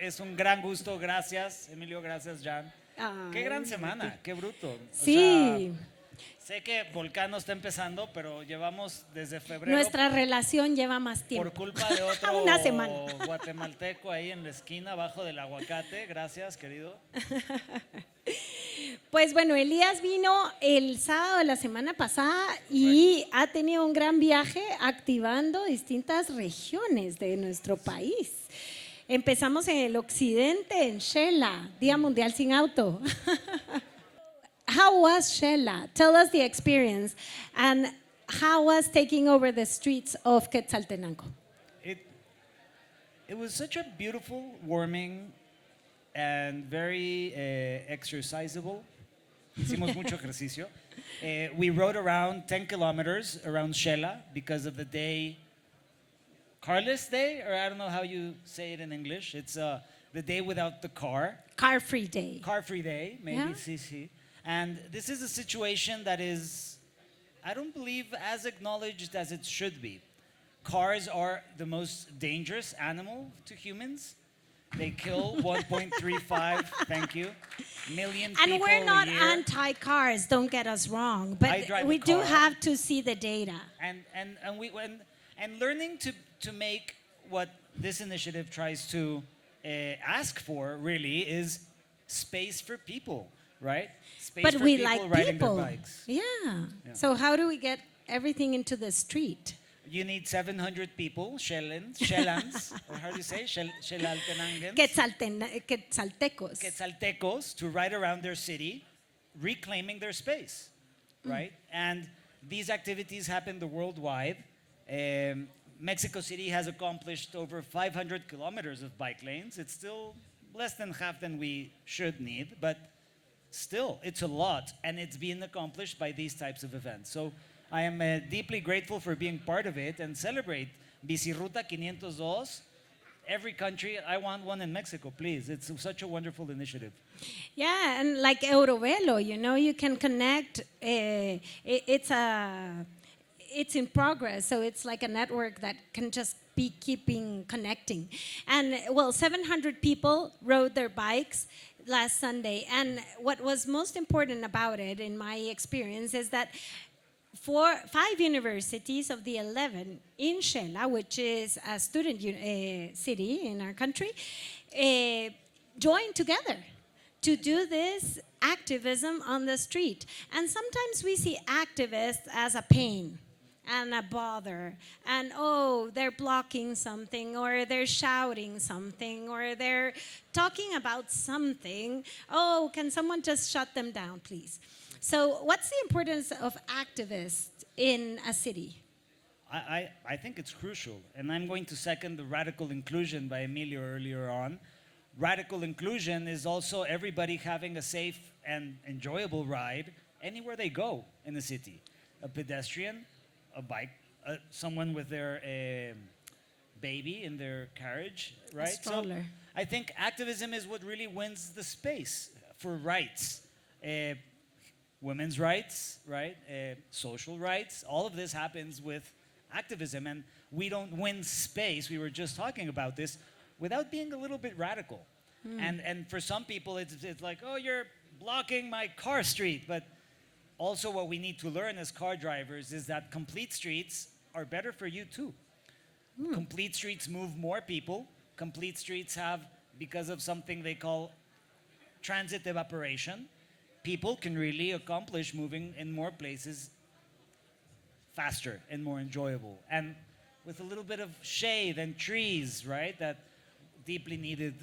es un gran gusto. Gracias, Emilio. Gracias, Jeanne. Qué gran semana, qué bruto. Sí. Sé que Volcán no está empezando, pero llevamos desde febrero. Nuestra relación lleva más tiempo. Por culpa de otro Una semana. guatemalteco ahí en la esquina, abajo del aguacate. Gracias, querido. Pues bueno, Elías vino el sábado de la semana pasada y ha tenido un gran viaje activando distintas regiones de nuestro país. Empezamos en el occidente, en Shela, Día Mundial Sin Auto. How was Shela? Tell us the experience. And how was taking over the streets of Quetzaltenango? It was such a beautiful, warming, and very exercisable. Hicimos mucho ejercicio. We rode around 10 kilometers around Shela because of the day, Carless Day, or I don't know how you say it in English. It's the day without the car. Car-free day. Car-free day, maybe, Yeah. sí. And this is a situation that is, I don't believe, as acknowledged as it should be. Cars are the most dangerous animal to humans. They kill 1.35, thank you, million people And we're not a year. anti-cars, don't get us wrong, I but drive we a do car. have to see the data. And learning to make what this initiative tries to ask for really is space for people, right? Space But for we people like riding people. their bikes. Yeah. So how do we get everything into the street? You need 700 people, Shellans, or how do you say, Xelaltenanguens, Quetzaltecos. Quetzaltecos, to ride around their city, reclaiming their space, right? And these activities happen worldwide. Mexico City has accomplished over 500 kilometers of bike lanes. It's still less than half than we should need, but still, it's a lot, and it's being accomplished by these types of events. So I am deeply grateful for being part of it and celebrate Biciruta 502. Every country, I want one in Mexico, please. It's such a wonderful initiative. Yeah, and like Eurovelo, you can connect. It's in progress, so it's like a network that can just be keeping connecting. And well, 700 people rode their bikes last Sunday, and what was most important about it, in my experience, is that 5 universities of the 11 in Shela, which is a student city in our country, joined together to do this activism on the street. And sometimes we see activists as a pain and a bother, and they're blocking something, or they're shouting something, or they're talking about something. Can someone just shut them down, please? So what's the importance of activists in a city? I think it's crucial, and I'm going to second the radical inclusion by Emilio earlier on. Radical inclusion is also everybody having a safe and enjoyable ride anywhere they go in the city. A pedestrian, a bike, someone with their baby in their carriage, right? A stroller. So I think activism is what really wins the space for rights. Women's rights, right? Social rights. All of this happens with activism, and we don't win space. We were just talking about this without being a little bit radical. And for some people, it's like, you're blocking my car street. But also, what we need to learn as car drivers is that complete streets are better for you too. Complete streets move more people. Complete streets have, because of something they call transit evaporation, people can really accomplish moving in more places faster and more enjoyable, and with a little bit of shade and trees, right, that deeply needed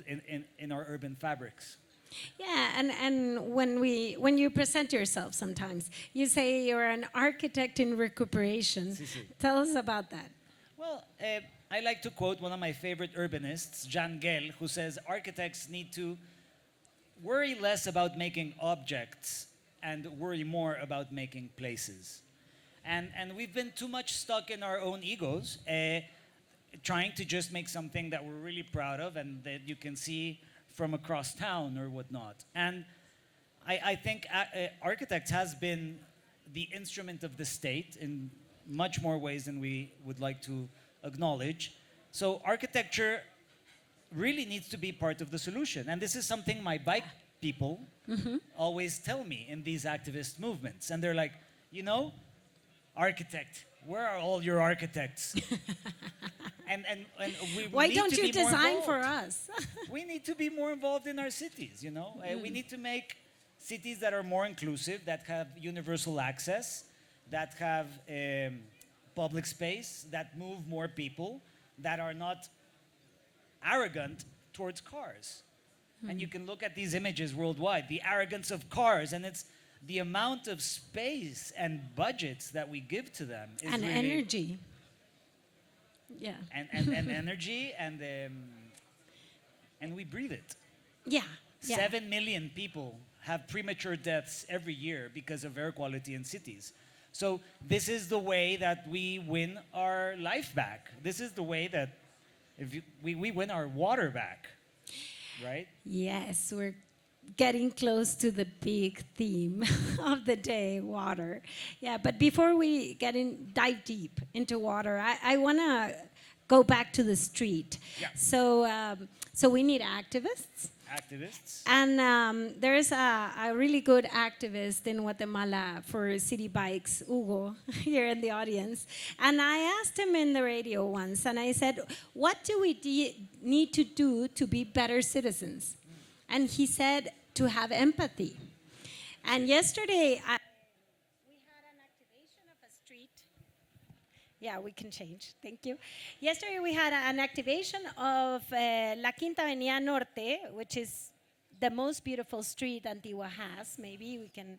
in our urban fabrics. Yeah, and when you present yourself sometimes, you say you're an architect in recuperation. Sí. Tell us about that. Well, I like to quote one of my favorite urbanists, Jeanne, who says architects need to worry less about making objects and worry more about making places. And we've been too much stuck in our own egos, trying to just make something that we're really proud of and that you can see from across town or whatnot. And I think architects has been the instrument of the state in much more ways than we would like to acknowledge. So architecture really needs to be part of the solution. And this is something my bike people always tell me in these activist movements. And they're like, you know, architect, where are all your architects? and we Why need don't to you be more design involved. for us? We need to be more involved in our cities, you know? We need to make cities that are more inclusive, that have universal access, that have public space, that move more people, that are not arrogant towards cars. And you can look at these images worldwide, the arrogance of cars, and it's the amount of space and budgets that we give to them is And really, energy. Yeah. and energy, and we breathe it. Yeah. Yeah. 7 million people have premature deaths every year because of air quality in cities. So this is the way that we win our life back. This is the way that we win our water back, right? Yes, we're getting close to the big theme of the day, water. Yeah, but before we dive deep into water, I want to go back to the street. Yeah. So we need activists. Activists. And there's a really good activist in Guatemala for city bikes, Hugo, here in the audience. And I asked him in the radio once, and I said, what do we need to do to be better citizens? And he said, to have empathy. And yesterday, we had an activation of a street. Yeah, we can change. Thank you. Yesterday, we had an activation of La Quinta Avenida Norte, which is the most beautiful street Antigua has. Maybe we can,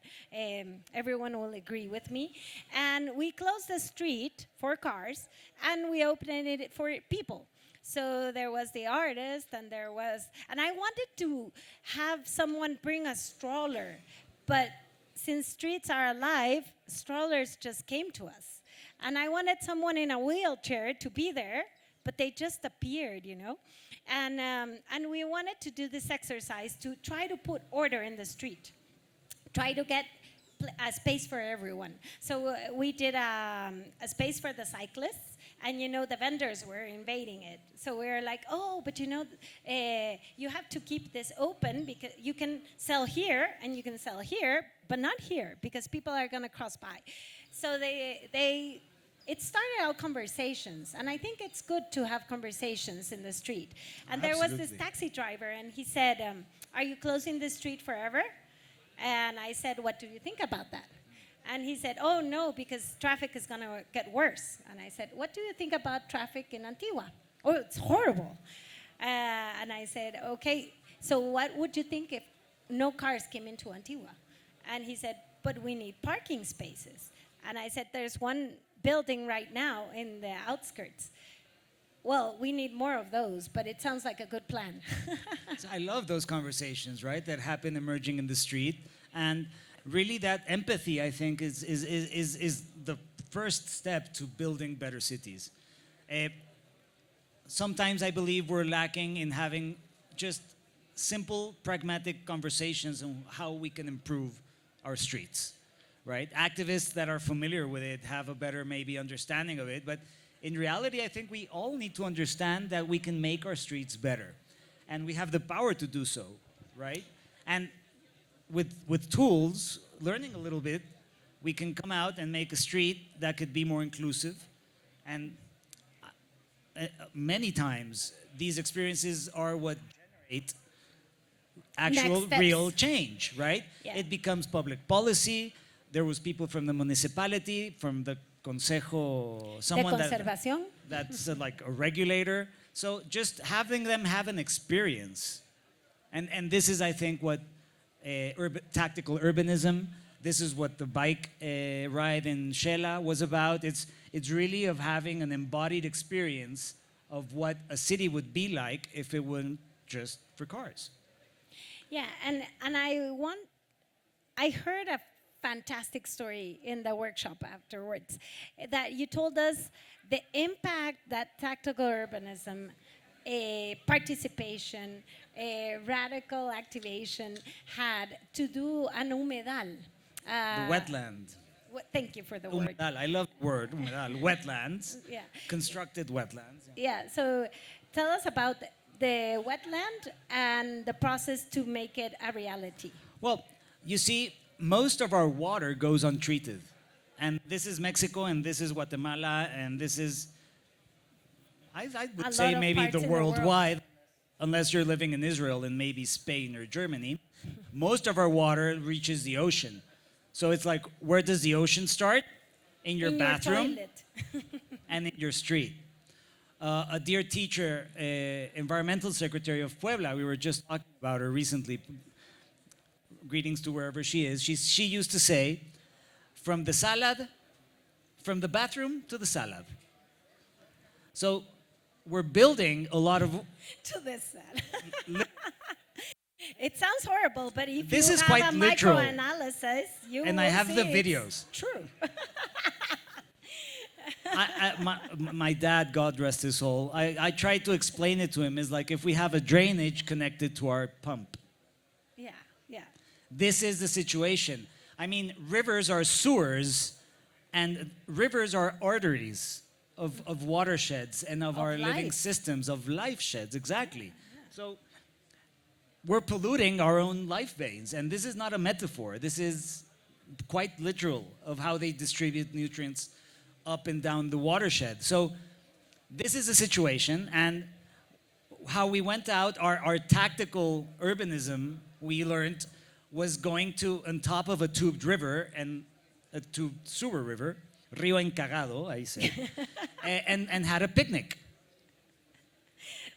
everyone will agree with me. And we closed the street for cars, and we opened it for people. So there was the artist, and I wanted to have someone bring a stroller, but since streets are alive, strollers just came to us. And I wanted someone in a wheelchair to be there, but they just appeared, you know. And we wanted to do this exercise to try to put order in the street, try to get a space for everyone. So we did a space for the cyclists. And you know, the vendors were invading it. So we were like, oh, but you know, you have to keep this open because you can sell here and you can sell here, but not here because people are going to cross by. So it started out conversations. And I think it's good to have conversations in the street. And there was this taxi driver, and he said, are you closing the street forever? And I said, what do you think about that? And he said, oh, no, because traffic is going to get worse. And I said, what do you think about traffic in Antigua? Oh, it's horrible. And I said, okay, so what would you think if no cars came into Antigua? And he said, but we need parking spaces. And I said, there's one building right now in the outskirts. Well, we need more of those, but it sounds like a good plan. So I love those conversations, right, that happen emerging in the street. And really, that empathy, I think, is the first step to building better cities. Sometimes I believe we're lacking in having just simple, pragmatic conversations on how we can improve our streets, right? Activists that are familiar with it have a better, maybe, understanding of it. But in reality, I think we all need to understand that we can make our streets better. And we have the power to do so, right? And with tools, learning a little bit, we can come out and make a street that could be more inclusive. And many times, these experiences are what generate actual, real change, right? Yeah. It becomes public policy. There was people from the municipality, from the Consejo, someone that's like a regulator. So just having them have an experience. And this is, I think, what tactical urbanism. This is what the bike ride in Shela was about. It's really of having an embodied experience of what a city would be like if it weren't just for cars. Yeah, and I heard a fantastic story in the workshop afterwards that you told us the impact that tactical urbanism, participation, radical activation had to do an humedal. The wetland. Thank you for the word. Humedal. I love the word, humedal. Wetlands. Yeah. Constructed wetlands. Yeah, so tell us about the wetland and the process to make it a reality? Well, you see, most of our water goes untreated. And this is Mexico, and this is Guatemala, and this is, I A would lot say of maybe parts the in the world. worldwide, unless you're living in Israel and maybe Spain or Germany. Most of our water reaches the ocean. So it's like, where does the ocean start? In your In bathroom Your toilet. and in your street. A dear teacher, environmental secretary of Puebla, we were just talking about her recently. Greetings to wherever she is. She used to say, from the salad, from the bathroom to the salad. So we're building a lot of. To this side. It sounds horrible, but if This you is have quite a literal. microanalysis, you And will I have see the it's videos. True. My dad, God rest his soul, I tried to explain it to him is like if we have a drainage connected to our pump. Yeah, yeah. This is the situation. I mean, rivers are sewers, and rivers are arteries of watersheds and of our living life. systems, of life sheds, exactly. So we're polluting our own life veins, and this is not a metaphor. This is quite literal of how they distribute nutrients up and down the watershed. So this is a situation, and how we went out, our tactical urbanism, we learned, was going to on top of a tubed river and a tubed sewer river, Rio Encagado, I say, and had a picnic.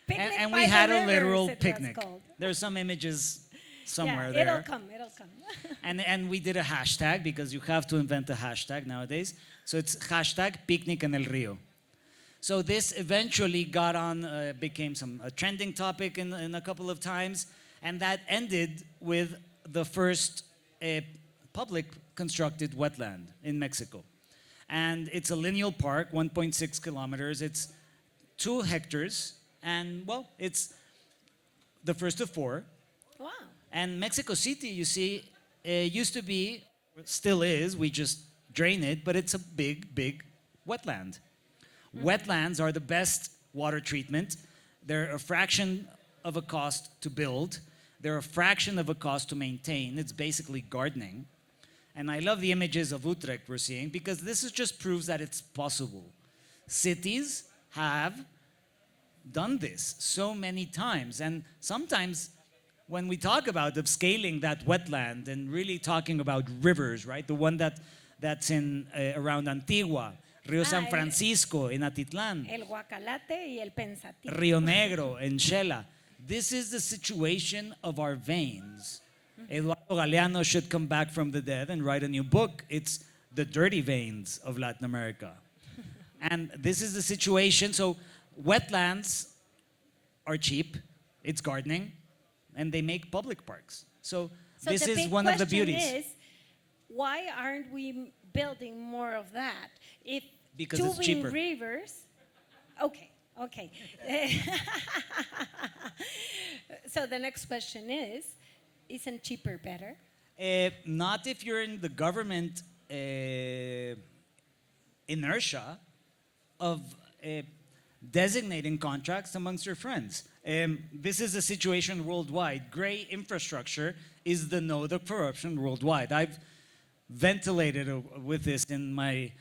Picnic And by we the had a rivers, literal it was picnic. called. There's some images somewhere Yeah, there. it'll come, it'll come. And we did a hashtag because you have to invent a hashtag nowadays. So it's hashtag picnic en el río. So this eventually got on, became a trending topic in a couple of times, and that ended with the first public constructed wetland in Mexico. And it's a lineal park, 1.6 kilometers. It's 2 hectares, and well, it's the first of 4. Wow. And Mexico City, you see, used to be, still is, we just drain it, but it's a big, big wetland. Wetlands are the best water treatment. They're a fraction of a cost to build. They're a fraction of a cost to maintain. It's basically gardening. And I love the images of Utrecht we're seeing because this is just proves that it's possible. Cities have done this so many times. And sometimes when we talk about upscaling that wetland and really talking about rivers, right? The one that's in around Antigua, Rio San el- Francisco in Atitlán, El guacalate y el pensativo. Rio Negro in Shela. This is the situation of our veins. Eduardo Galeano should come back from the dead and write a new book. It's The Dirty Veins of Latin America. And this is the situation. So wetlands are cheap. It's gardening. And they make public parks. So this the is big one of the question beauties. Is, why aren't we building more of that? If Because it's tubing cheaper. rivers, okay. So the next question is, isn't cheaper better? Not if you're in the government inertia of designating contracts amongst your friends. This is a situation worldwide. Gray infrastructure is the node of corruption worldwide. I've ventilated with this in my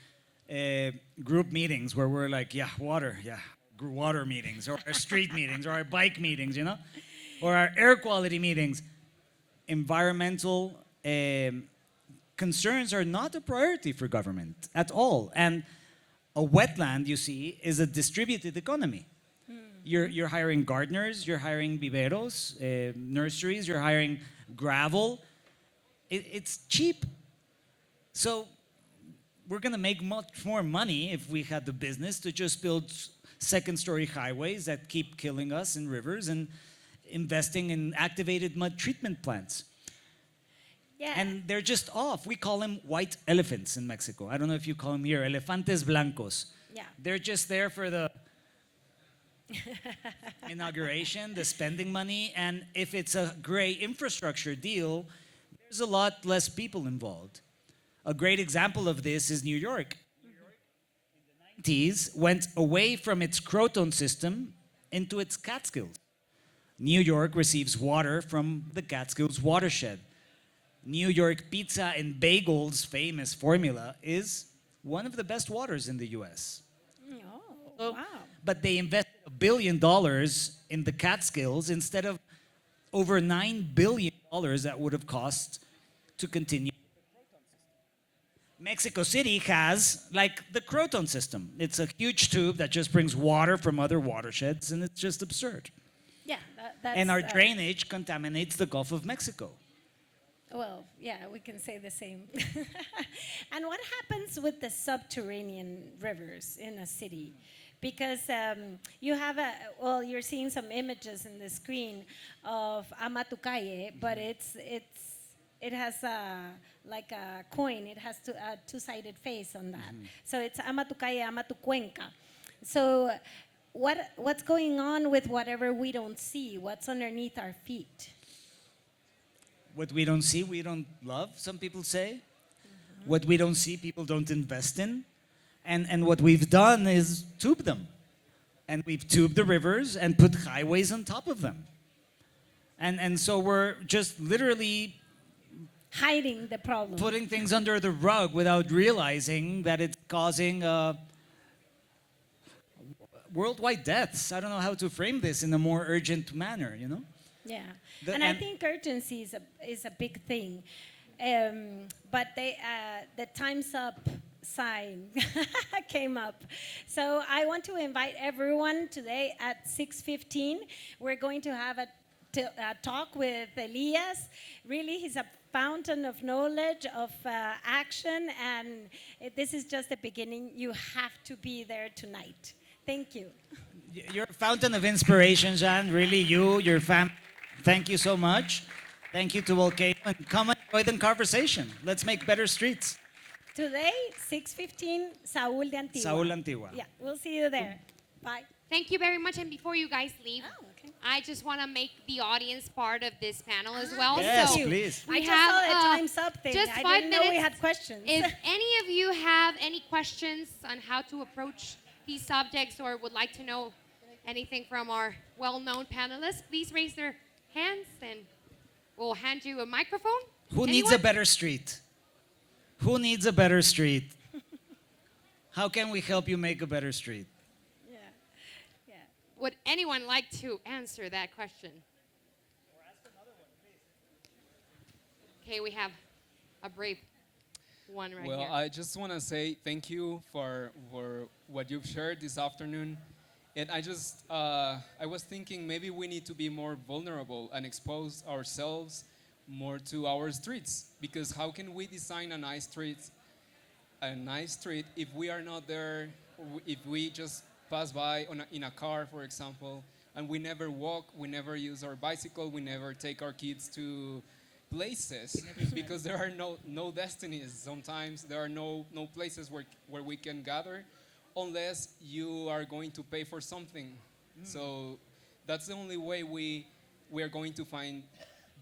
group meetings where we're like, yeah, water meetings, or our street meetings, or our bike meetings, you know, or our air quality meetings. Environmental concerns are not a priority for government at all. And a wetland, you see, is a distributed economy. You're hiring gardeners, you're hiring viveros, nurseries, you're hiring gravel. It's cheap. So we're going to make much more money if we had the business to just build second-story highways that keep killing us in rivers and investing in activated mud treatment plants. Yeah. And they're just off. We call them white elephants in Mexico. I don't know if you call them here, elefantes blancos. Yeah. They're just there for the inauguration, the spending money, and if it's a gray infrastructure deal, there's a lot less people involved. A great example of this is New York. New York in the 90s went away from its Croton system into its Catskills. New York receives water from the Catskills watershed. New York pizza and bagels famous formula is one of the best waters in the US. Oh, So- wow. But they invested $1 billion in the Catskills instead of over $9 billion that would have cost to continue. Mexico City has like the Croton system. It's a huge tube that just brings water from other watersheds, and it's just absurd. Yeah, that's... And our drainage contaminates the Gulf of Mexico. Well, yeah, we can say the same. And what happens with the subterranean rivers in a city? Because you have you're seeing some images in the screen of Amatucaye, but it has like a coin. It has a two-sided face on that. So it's Amatucaye, Amatucuenca. So what's going on with whatever we don't see? What's underneath our feet? What we don't see, we don't love, some people say. What we don't see, people don't invest in. And what we've done is tube them. And we've tubed the rivers and put highways on top of them. And so we're just literally Hiding the problem. putting things under the rug without realizing that it's causing worldwide deaths. I don't know how to frame this in a more urgent manner, you know? Yeah, The- and I and- think urgency is a big thing, but the Time's Up sign came up, so I want to invite everyone today at 6:15. We're going to have a talk with Elias. Really, he's a fountain of knowledge, of action, and this is just the beginning. You have to be there tonight. Thank you. You're a fountain of inspiration, Jeanne. Really, your fam. Thank you so much. Thank you to Volcano. And come and enjoy the conversation. Let's make better streets. Today, 6:15, Saúl de Antigua. Saúl Antigua. Yeah, we'll see you there. Bye. Thank you very much. And before you guys leave, Oh, okay. I just want to make the audience part of this panel as well. Yes, So please. I we just saw the have, Time's Up thing. just I 5 didn't know we minutes. had questions. If any of you have any questions on how to approach these subjects or would like to know anything from our well-known panelists, please raise their hands and we'll hand you a microphone. Who needs a Anyone? better street? Who needs a better street? How can we help you make a better street? Yeah. Yeah. Would anyone like to answer that question? Okay, we have a brave one right Well, here. I just want to say thank you for what you've shared this afternoon. And I was thinking maybe we need to be more vulnerable and expose ourselves more to our streets. Because how can we design a nice street if we are not there, if we just pass by in a car, for example, and we never walk, we never use our bicycle, we never take our kids to places because there are no destinies. Sometimes there are no places where we can gather unless you are going to pay for something. So that's the only way we are going to find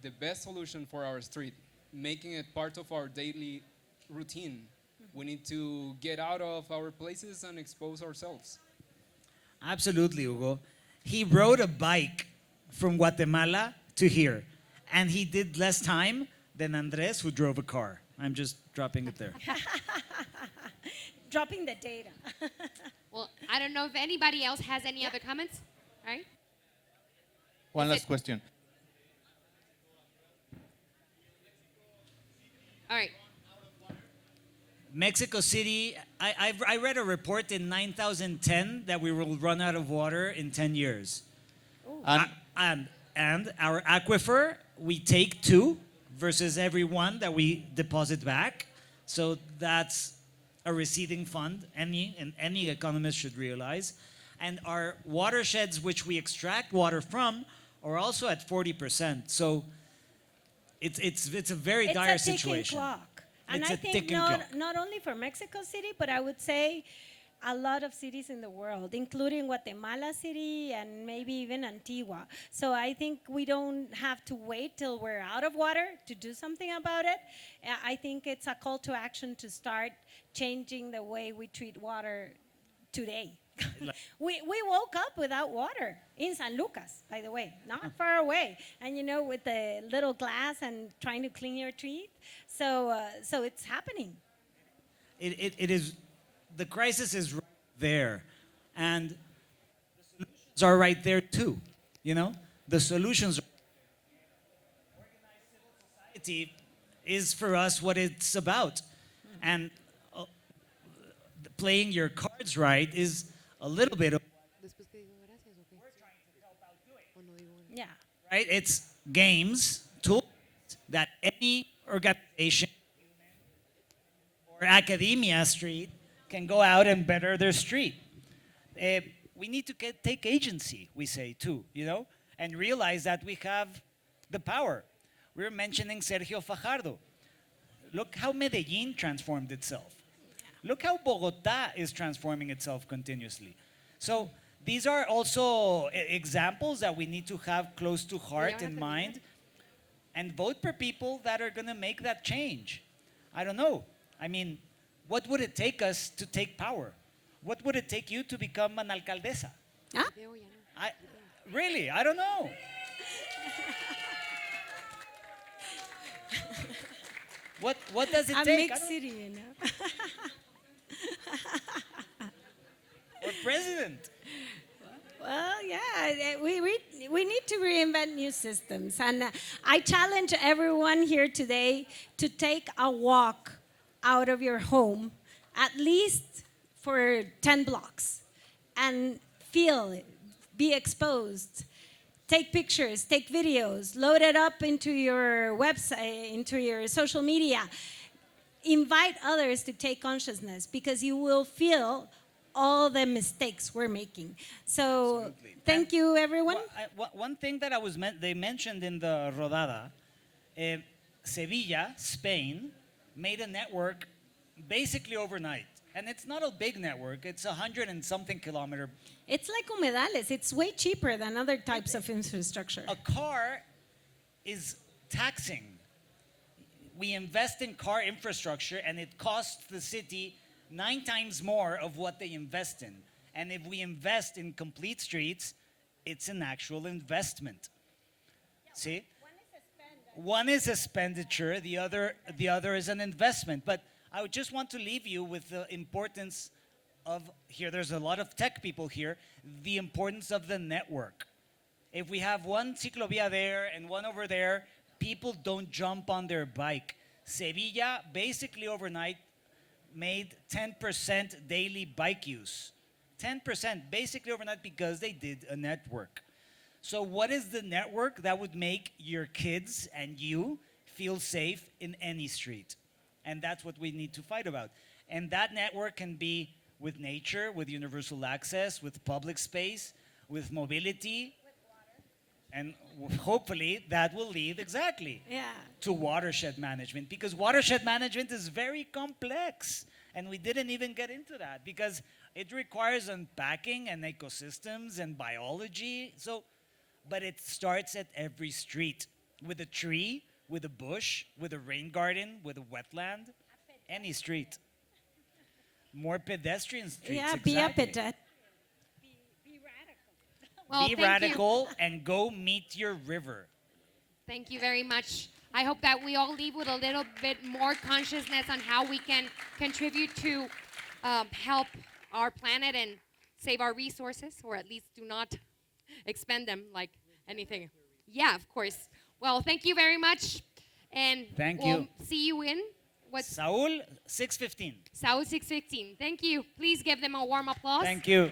the best solution for our street, making it part of our daily routine. We need to get out of our places and expose ourselves. Absolutely, Hugo. He rode a bike from Guatemala to here, and he did less time than Andres, who drove a car. I'm just dropping it there. Dropping the data. Well, I don't know if anybody else has any other comments. All right. One Is last it- question. All right. Mexico City, I read a report in 9010 that we will run out of water in 10 years. And our aquifer, we take 2 versus every 1 that we deposit back. So that's a receding fund, any economist should realize. And our watersheds, which we extract water from, are also at 40%. So it's a very dire It's a ticking situation. clock. And It's I a think ticking clock. not only for Mexico City, but I would say a lot of cities in the world, including Guatemala City and maybe even Antigua. So I think we don't have to wait till we're out of water to do something about it. I think it's a call to action to start changing the way we treat water today. we woke up without water in San Lucas, by the way, not far away. And with the little glass and trying to clean your teeth. So it's happening. It is, the crisis is right there. And the solutions are right there too. The solutions are, organized civil society is for us what it's about. And playing your cards right is a little bit of Yeah. right? It's games, tools that any organization or academia street can go out and better their street. We need to take agency, we say too, and realize that we have the power. We were mentioning Sergio Fajardo. Look how Medellin transformed itself. Look how Bogota is transforming itself continuously. So these are also examples that we need to have close to heart and mind, and vote for people that are going to make that change. I don't know. I mean, what would it take us to take power? What would it take you to become an alcaldesa? Huh? Really, I don't know. What does it A take? mixed city, Or president? Well, yeah, we need to reinvent new systems. And I challenge everyone here today to take a walk out of your home, at least for 10 blocks, and feel it, be exposed. Take pictures, take videos, load it up into your website, into your social media. Invite others to take consciousness, because you will feel all the mistakes we're making. So Absolutely. thank you, everyone. One thing that they mentioned in the rodada, Sevilla, Spain, made a network basically overnight. And it's not a big network. It's 100 and something kilometer. It's like humedales. It's way cheaper than other types of infrastructure. A car is taxing. We invest in car infrastructure, and it costs the city 9 times more of what they invest in. And if we invest in complete streets, it's an actual investment. See? One is expenditure, the other is an investment. But I would just want to leave you with the importance of, here there's a lot of tech people here, the importance of the network. If we have one ciclovia there and one over there, people don't jump on their bike. Sevilla basically overnight made 10% daily bike use. 10% basically overnight, because they did a network. So what is the network that would make your kids and you feel safe in any street? And that's what we need to fight about. And that network can be with nature, with universal access, with public space, with mobility. And hopefully that will lead exactly to watershed management, because watershed management is very complex. And we didn't even get into that because it requires unpacking and ecosystems and biology. But it starts at every street, with a tree, with a bush, with a rain garden, with a wetland, any street. More pedestrian streets. Yeah, exactly. be appetite. Well, Be thank radical and go meet your river. Thank you very much. I hope that we all leave with a little bit more consciousness on how we can contribute to help our planet and save our resources, or at least do not expend them like anything. Yeah, of course. Well, thank you very much. And Thank we'll you. see you in what's Saul, 6:15. South 615. Thank you. Please give them a warm applause. Thank you.